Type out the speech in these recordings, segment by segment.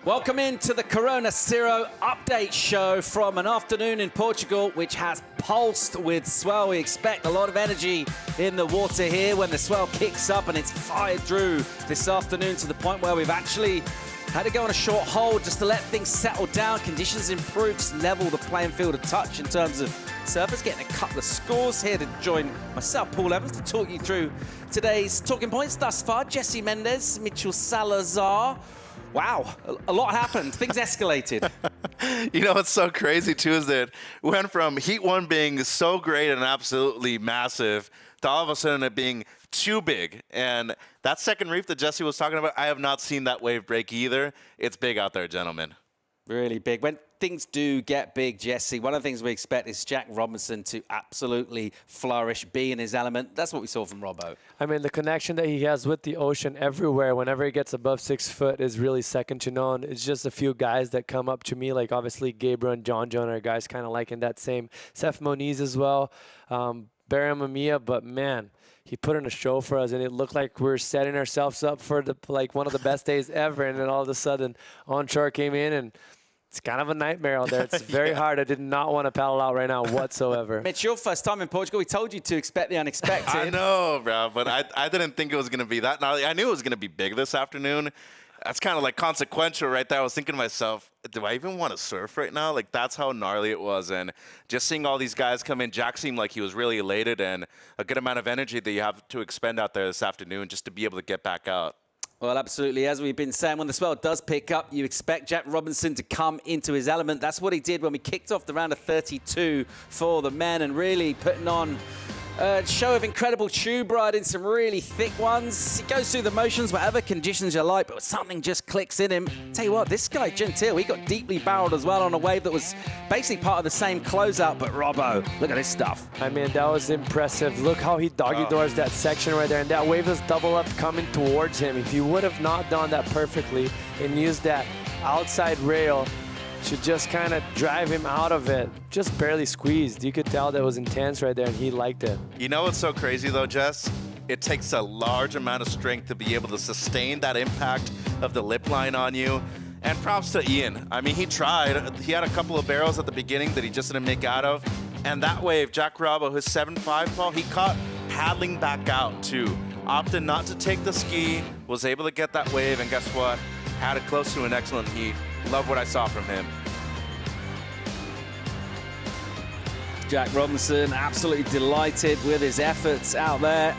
Welcome into the Corona Cero update show from an afternoon in Portugal, which has pulsed with swell. We expect a lot of energy in the water here when the swell kicks up, and it's fired through this afternoon to the point where we've actually had to go on a short hold just to let things settle down. Conditions improve, just level the playing field a touch in terms of surfers. Getting a couple of scores here to join myself, Paul Evans, to talk you through today's talking points thus far. Jesse Mendez, Mitchell Salazar. Wow, a lot happened. Things escalated. You know what's so crazy, too, is that we went from Heat 1 being so great and absolutely massive to all of a sudden it being too big. And that second reef that Jesse was talking about, I have not seen that wave break either. It's big out there, gentlemen. Really big. When things do get big, Jesse, one of the things we expect is Jack Robinson to absolutely flourish, be in his element. That's what we saw from Robbo. I mean, the connection that he has with the ocean everywhere, whenever he gets above 6 foot, is really second to none. It's just a few guys that come up to me, like obviously Gabriel and John are guys kind of like in that same. Seth Moniz as well, Barry Mamiya, but man, he put in a show for us, and it looked like we were setting ourselves up for one of the best days ever. And then all of a sudden, onshore came in, and it's kind of a nightmare out there. It's very hard. I did not want to paddle out right now whatsoever. Mitch, your first time in Portugal. We told you to expect the unexpected. I know, bro, but I didn't think it was going to be that. Now, I knew it was going to be big this afternoon. That's kind of like consequential right there. I was thinking to myself, do I even want to surf right now? Like, that's how gnarly it was. And just seeing all these guys come in, Jack seemed like he was really elated, and a good amount of energy that you have to expend out there this afternoon just to be able to get back out. Well, absolutely. As we've been saying, when the swell does pick up, you expect Jack Robinson to come into his element. That's what he did when we kicked off the round of 32 for the men, and really putting on a show of incredible tube riding, some really thick ones. He goes through the motions, whatever conditions you like, but something just clicks in him. Tell you what, this guy, Gentile, he got deeply barreled as well on a wave that was basically part of the same closeout, but Robbo, look at this stuff. I mean, that was impressive. Look how he doggy doors that section right there, and that wave was double up coming towards him. If he would have not done that perfectly and used that outside rail to just kind of drive him out of it, just barely squeezed. You could tell that was intense right there, and he liked it. You know what's so crazy, though, Jess? It takes a large amount of strength to be able to sustain that impact of the lip line on you. And props to Ian. I mean, he tried. He had a couple of barrels at the beginning that he just didn't make out of. And that wave, Jack Robbo, his 7.5 ball, he caught paddling back out, too. Opted not to take the ski, was able to get that wave, and guess what? Had it close to an excellent heat. Love what I saw from him. Jack Robinson absolutely delighted with his efforts out there.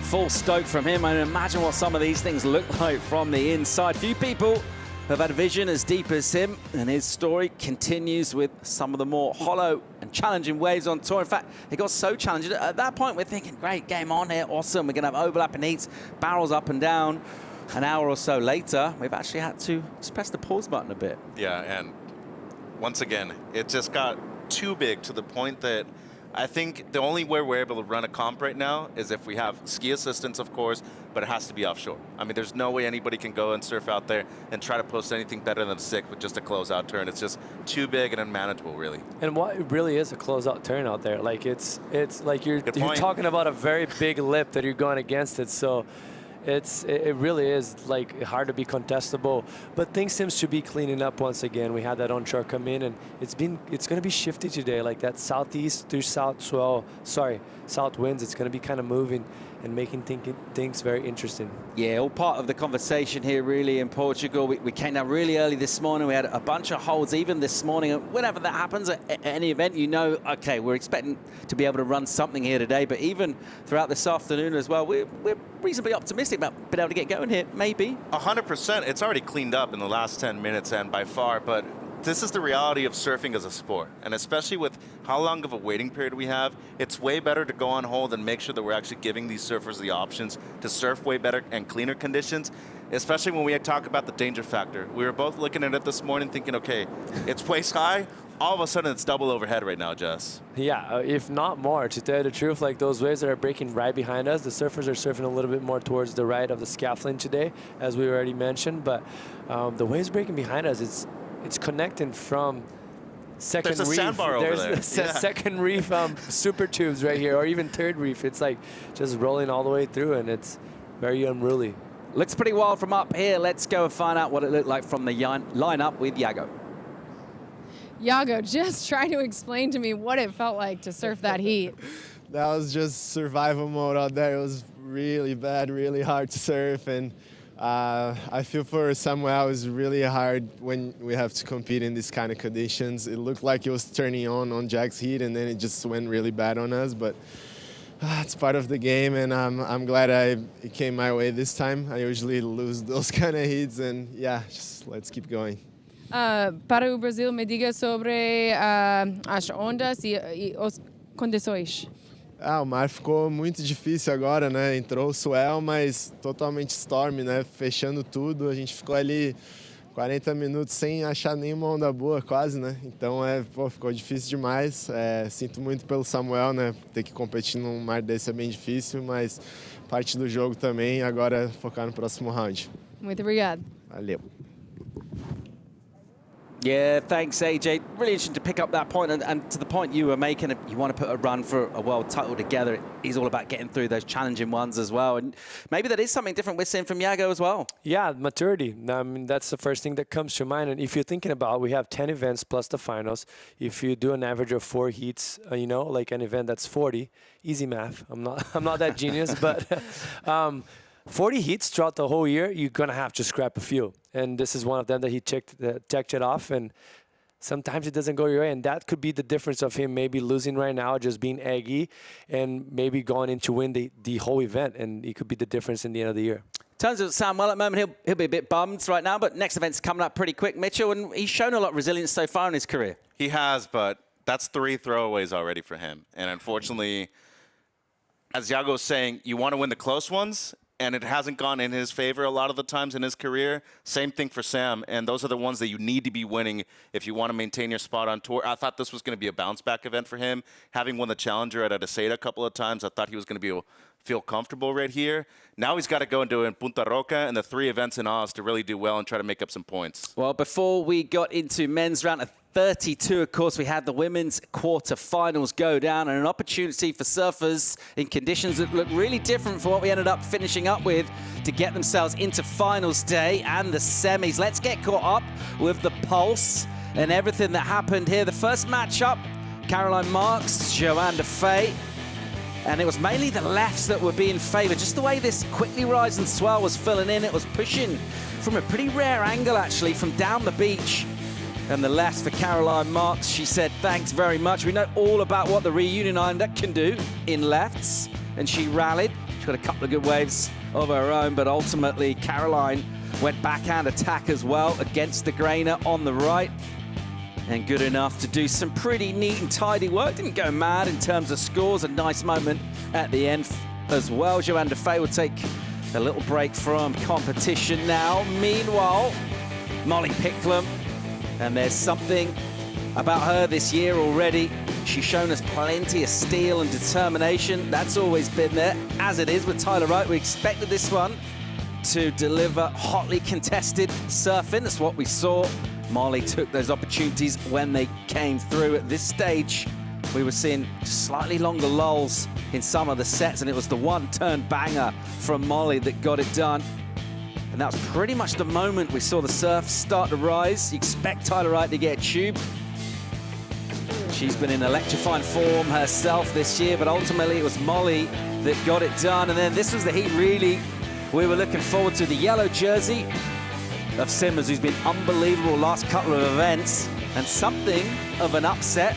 Full stoke from him. I imagine what some of these things look like from the inside. Few people have had a vision as deep as him, and his story continues with some of the more hollow and challenging waves on tour. In fact, it got so challenging. At that point, we're thinking, great, game on here, awesome. We're going to have overlapping heats, barrels up and down. An hour or so later, we've actually had to just press the pause button a bit. Yeah, and once again, it just got too big to the point that I think the only way we're able to run a comp right now is if we have ski assistance, of course, but it has to be offshore. I mean, there's no way anybody can go and surf out there and try to post anything better than a 6 with just a closeout turn. It's just too big and unmanageable, really. And what it really is a closeout turn out there. Like it's like you're talking about a very big lip that you're going against it. So it really is like hard to be contestable, but things seems to be cleaning up once again. We had that onshore come in, and it's going to be shifty today, like that southeast through south winds. It's going to be kind of moving and making things very interesting. Yeah, all part of the conversation here really in Portugal. We came down really early this morning. We had a bunch of holds even this morning. Whenever that happens at any event, you know, okay, we're expecting to be able to run something here today, but even throughout this afternoon as well, we're reasonably optimistic about being able to get going here, maybe. 100%. It's already cleaned up in the last 10 minutes and by far, but this is the reality of surfing as a sport. And especially with how long of a waiting period we have, it's way better to go on hold and make sure that we're actually giving these surfers the options to surf way better and cleaner conditions, especially when we talk about the danger factor. We were both looking at it this morning thinking, okay, it's waist high. All of a sudden, it's double overhead right now, Jess. Yeah, if not more, to tell you the truth, like those waves that are breaking right behind us, the surfers are surfing a little bit more towards the right of the scaffolding today, as we already mentioned. But the waves breaking behind us, it's connecting from second There's a reef. sandbar over there. There's second reef Supertubos right here, or even third reef. It's like just rolling all the way through, and it's very unruly. Looks pretty wild from up here. Let's go and find out what it looked like from the lineup with Yago. Yago, just try to explain to me what it felt like to surf that heat. That was just survival mode out there. It was really bad, really hard to surf, and I feel for Samuel, it was really hard when we have to compete in these kind of conditions. It looked like it was turning on Jack's heat, and then it just went really bad on us, but it's part of the game, and I'm glad it came my way this time. I usually lose those kind of heats, and yeah, just let's keep going. Para o Brasil, me diga sobre as ondas e os condições. O mar ficou muito difícil agora, né? Entrou o swell, mas totalmente stormy, né? Fechando tudo. A gente ficou ali 40 minutos sem achar nenhuma onda boa, quase, né? Então, ficou difícil demais. Sinto muito pelo Samuel, né? Ter que competir num mar desse é bem difícil, mas parte do jogo também. Agora focar no próximo round. Muito obrigado. Valeu. Yeah, thanks, AJ. Really interesting to pick up that point, and to the point you were making, you want to put a run for a world title together. It's all about getting through those challenging ones as well, and maybe that is something different we're seeing from Yago as well. Yeah, maturity. I mean, that's the first thing that comes to mind. And if you're thinking about, we have 10 events plus the finals. If you do an average of 4 heats, you know, like an event that's 40, easy math. I'm not that genius, but 40 heats throughout the whole year, you're going to have to scrap a few. And this is one of them that he checked it off. And sometimes it doesn't go your way. And that could be the difference of him maybe losing right now, just being eggy, and maybe going in to win the whole event. And it could be the difference in the end of the year. In terms of Samuel, at the moment, he'll be a bit bummed right now, but next event's coming up pretty quick, Mitchell, and he's shown a lot of resilience so far in his career. He has, but that's 3 throwaways already for him. And unfortunately, as Yago's saying, you want to win the close ones, and it hasn't gone in his favor a lot of the times in his career. Same thing for Sam, and those are the ones that you need to be winning if you want to maintain your spot on tour. I thought this was going to be a bounce-back event for him. Having won the Challenger at Adeseda a couple of times, I thought he was going to be able to feel comfortable right here. Now he's got to go and do it in Punta Roca and the 3 events in Oz to really do well and try to make up some points. Well, before we got into men's round of 32, of course, we had the women's quarterfinals go down, and an opportunity for surfers in conditions that look really different from what we ended up finishing up with to get themselves into finals day and the semis. Let's get caught up with the pulse and everything that happened here. The first matchup, Caroline Marks, Joanne Defay. And it was mainly the lefts that were being favoured. Just the way this quickly rising swell was filling in, it was pushing from a pretty rare angle, actually, from down the beach. And the lefts for Caroline Marks, she said, thanks very much. We know all about what the reunion islander can do in lefts. And she rallied. She got a couple of good waves of her own, but ultimately Caroline went backhand attack as well against the grainer on the right. And good enough to do some pretty neat and tidy work. Didn't go mad in terms of scores. A nice moment at the end as well. Joanne Defay will take a little break from competition now. Meanwhile, Molly Picklum, and there's something about her this year already. She's shown us plenty of steel and determination. That's always been there, as it is with Tyler Wright. We expected this one to deliver hotly contested surfing. That's what we saw. Molly took those opportunities when they came through. At this stage, we were seeing slightly longer lulls in some of the sets, and it was the one-turn banger from Molly that got it done. And that was pretty much the moment we saw the surf start to rise. You expect Tyler Wright to get a tube. She's been in electrifying form herself this year, but ultimately it was Molly that got it done. And then this was the heat really we were looking forward to. The yellow jersey of Simmons, who's been unbelievable last couple of events, and something of an upset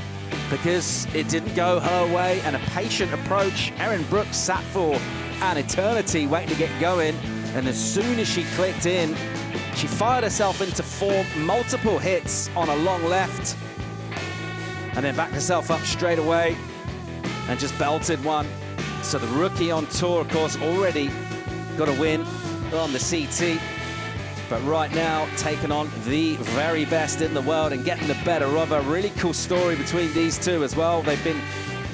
because it didn't go her way, and a patient approach. Erin Brooks sat for an eternity waiting to get going, and as soon as she clicked in, She fired herself into form, multiple hits on a long left, and then backed herself up straight away and just belted one. So the rookie on tour, of course, already got a win on the CT. But right now, taking on the very best in the world and getting the better of her. Really cool story between these two as well. They've been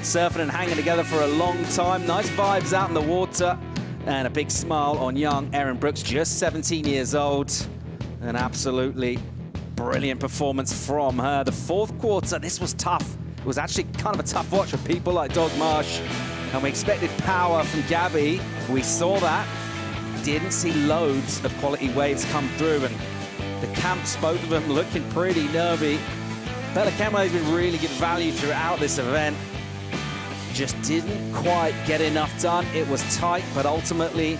surfing and hanging together for a long time. Nice vibes out in the water. And a big smile on young Erin Brooks, just 17 years old. An absolutely brilliant performance from her. The fourth quarter, this was tough. It was actually kind of a tough watch for people like Dog Marsh. And we expected power from Gabby. We saw that. Didn't see loads of quality waves come through, and the camps, both of them looking pretty nervy. Bella Camo has been really good value throughout this event. Just didn't quite get enough done. It was tight, but ultimately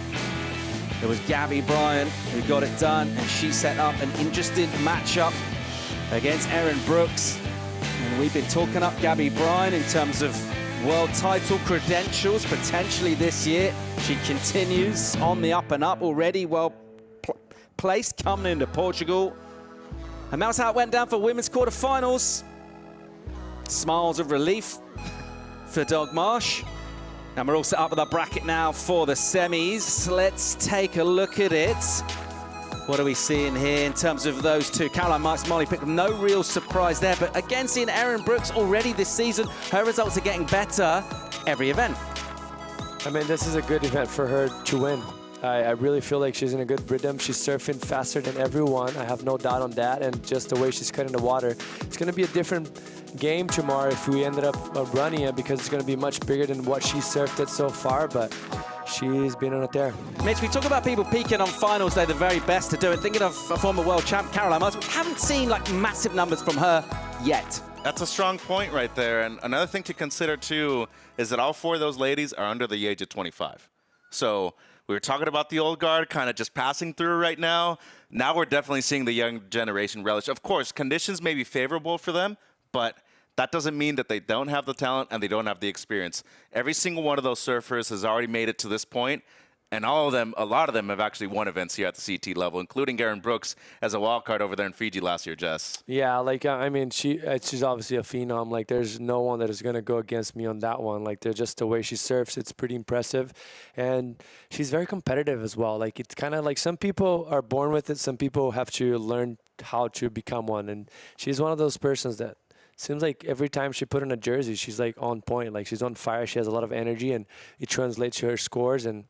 it was Gabby Bryan who got it done, and she set up an interesting matchup against Erin Brooks. And we've been talking up Gabby Bryan in terms of world title credentials potentially this year. She continues on the up and up, already well placed coming into Portugal. And that's how it went down for women's quarterfinals. Smiles of relief for Dog Marsh. And we're all set up with our bracket now for the semis. Let's take a look at it. What are we seeing here in terms of those two? Caroline Marks, Molly Picklum, no real surprise there. But again, seeing Erin Brooks already this season, her results are getting better every event. I mean, this is a good event for her to win. I really feel like she's in a good rhythm. She's surfing faster than everyone. I have no doubt on that. And just the way she's cutting the water. It's going to be a different game tomorrow if we ended up running it, because it's going to be much bigger than what she surfed it so far. But she's been on it there. Mitch, we talk about people peaking on finals. They're the very best to do it. Thinking of a former world champ, Caroline Marks, we haven't seen like massive numbers from her yet. That's a strong point right there. And another thing to consider, too, is that all four of those ladies are under the age of 25. So we were talking about the old guard kind of just passing through right now. Now we're definitely seeing the young generation relish. Of course, conditions may be favorable for them, but that doesn't mean that they don't have the talent and they don't have the experience. Every single one of those surfers has already made it to this point, and all of them, a lot of them have actually won events here at the CT level, including Erin Brooks as a wild card over there in Fiji last year, Jess. Yeah, like, I mean, she's obviously a phenom. Like, there's no one that is going to go against me on that one. Like, they're just the way she surfs, it's pretty impressive. And she's very competitive as well. Like, it's kind of like some people are born with it. Some people have to learn how to become one. And she's one of those persons that seems like every time she put on a jersey, she's like on point. Like, she's on fire. She has a lot of energy, and it translates to her scores and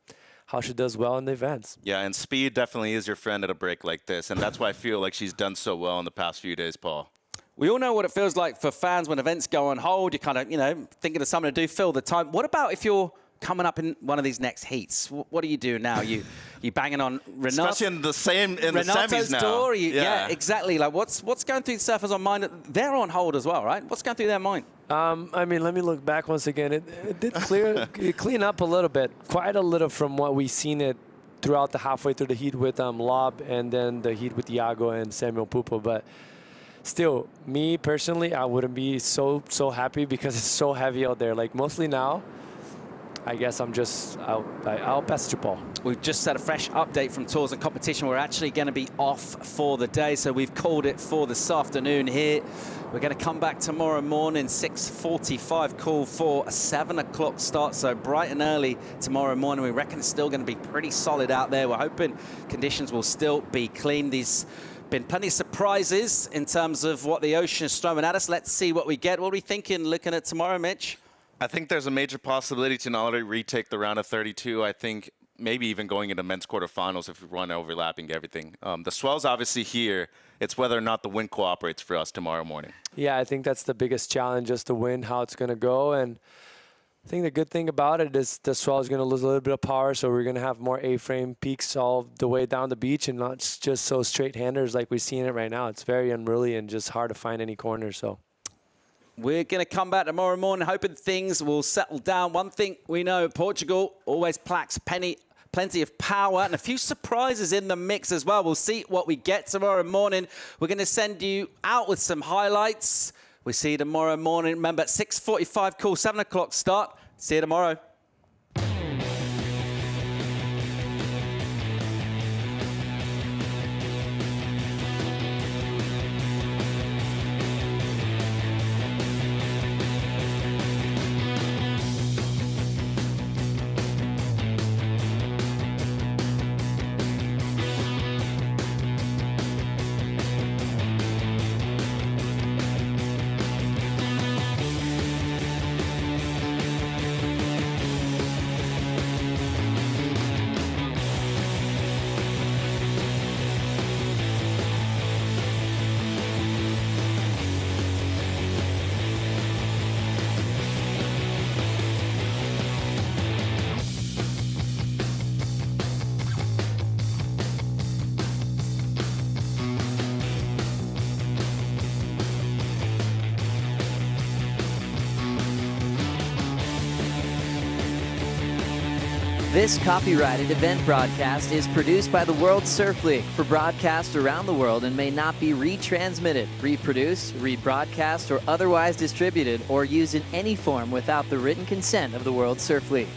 how she does well in the events. Yeah, and speed definitely is your friend at a break like this, and that's why I feel like she's done so well in the past few days, Paul. We all know what it feels like for fans when events go on hold. You're kind of, you know, thinking of something to do, fill the time. What about if you're coming up in one of these next heats? What do you do now? You banging on Renato, especially in the semis now. Door? Yeah, exactly. Like, what's going through the surfers' on mind? They're on hold as well, right? What's going through their mind? I mean, let me look back once again. It did clean up a little bit, quite a little from what we've seen it throughout the halfway through the heat with Lob, and then the heat with Yago and Samuel Pupo. But still, me personally, I wouldn't be so happy because it's so heavy out there. Like, mostly now, I guess I'll pass it to Paul. We've just had a fresh update from Tours and Competition. We're actually going to be off for the day, so we've called it for this afternoon here. We're going to come back tomorrow morning, 6:45 call for a 7 o'clock start, so bright and early tomorrow morning. We reckon it's still going to be pretty solid out there. We're hoping conditions will still be clean. There's been plenty of surprises in terms of what the ocean is throwing at us. Let's see what we get. What are we thinking looking at tomorrow, Mitch? I think there's a major possibility to not only retake the round of 32, I think maybe even going into men's quarterfinals if we run overlapping everything. The swell's obviously here. It's whether or not the wind cooperates for us tomorrow morning. Yeah, I think that's the biggest challenge, just the wind, how it's going to go. And I think the good thing about it is the swell is going to lose a little bit of power, so we're going to have more A-frame peaks all the way down the beach and not just so straight-handers like we're seeing it right now. It's very unruly and just hard to find any corners, so. We're going to come back tomorrow morning hoping things will settle down. One thing we know, Portugal always packs plenty of power and a few surprises in the mix as well. We'll see what we get tomorrow morning. We're going to send you out with some highlights. We'll see you tomorrow morning. Remember, 6:45 call, 7 o'clock start. See you tomorrow. This copyrighted event broadcast is produced by the World Surf League for broadcast around the world and may not be retransmitted, reproduced, rebroadcast, or otherwise distributed or used in any form without the written consent of the World Surf League.